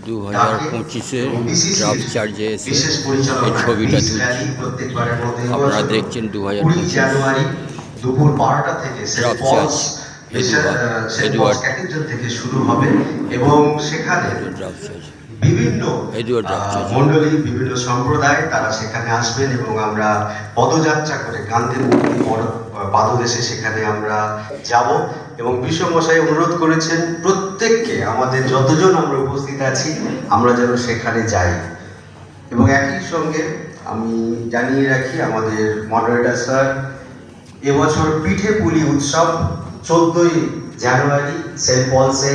2025-এর draft চার্জে এসে এই ছবিটা তুলছি। আপনারা দেখছেন 2025 জানুয়ারি দুপুর 12টা থেকে ড্রাফট চার্জ হেদুয়ার্ড থেকে শুরু হবে এবং সেখানে ড্রাফট চার্জ বিভিন্ন হেদুয়ার্ড ড্রাফট চার্জ মণ্ডলী, বিভিন্ন সম্প্রদায় তারা সেখানে আসবেন এবং আমরা পদযাত্রা করে গান্ধীর মূর্তি পাদদেশে সেখানে আমরা যাব এবং বিশ্বমশাই অনুরোধ করেছেন প্রত্যেককে, আমাদের যতজন আমরা উপস্থিত আছি আমরা যেন সেখানে যাই। এবং একই সঙ্গে আমি জানিয়ে রাখি আমাদের মডারেটর স্যার এবছর পিঠে পুলি উৎসব 14ই জানুয়ারি সেন্ট পলসে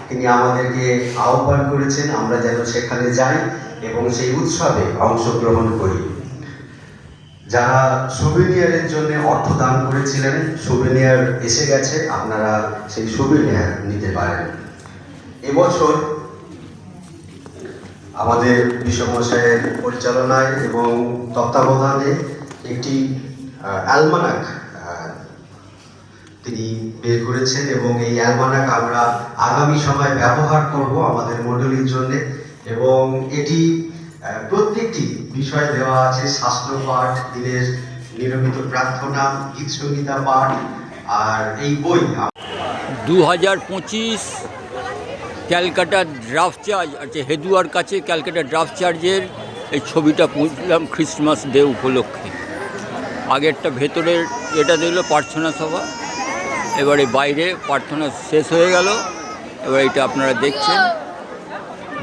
তিনি আমাদেরকে আহ্বান করেছেন, আমরা যেন সেখানে যাই এবং সেই উৎসবে অংশগ্রহণ করি। যারা সুভেনিয়ারের জন্য অর্থ দান করেছিলেন, সুভেনিয়ার এসে গেছে, আপনারা সেই সুভেনিয়ার নিতে পারেন। এবছর আমাদের বিশ্বমশাইয়ের পরিচালনায় এবং তত্ত্বাবধানে একটি অ্যালমানাক তিনি বের করেছেন এবং এই অ্যালমানাক আমরা আগামী সময় ব্যবহার করব আমাদের মণ্ডলীর জন্য। এবং এটি প্রত্যেকটি বিষয় দেওয়া আছে, শাস্ত্র পাঠ, দিনের নিয়মিত প্রার্থনা, গীত সঙ্গীতা পাঠ। আর এই বই 2025 ক্যালকাটা ড্রাফট চার্জ আছে হেদুয়ার কাছে। ক্যালকাটা ড্রাফট চার্জের এই ছবিটা পৌঁছলাম খ্রিস্টমাস ডে উপলক্ষে। আগেরটা ভেতরের এটা দেখলো প্রার্থনা সভা, এবারে বাইরে প্রার্থনা শেষ হয়ে গেল। এবার এটা আপনারা দেখছেন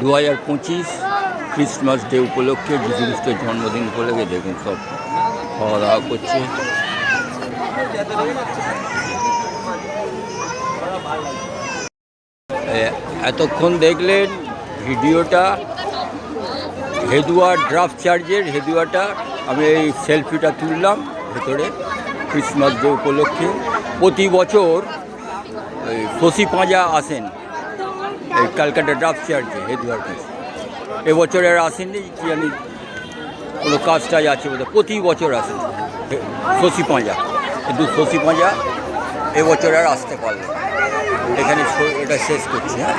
2025 খ্রিস্টমাস ডে উপলক্ষে, যীশু খ্রিস্টের জন্মদিন উপলক্ষে। দেখুন সব খাওয়া দাওয়া করছে। এতক্ষণ দেখলেন ভিডিওটা হেদুয়ার ড্রাফট চার্জের। হেদুয়াটা আমি এই সেলফিটা তুললাম ভেতরে খ্রিস্টমাস ডে উপলক্ষে। প্রতি বছর ওই শশী পাঁজা আসেন এই ক্যালকাটা ড্রাফট চার্জে হেদুয়ার কাছে। এবছর আর আসেননি, কি জানি কোনো কাজটাই আছে বোধ হয়। প্রতি বছর আসেন শশী পাঁজা, কিন্তু শশী পাঁজা এবছর আর আসতে পারলো। এখানে এটা শেষ করছি। হ্যাঁ।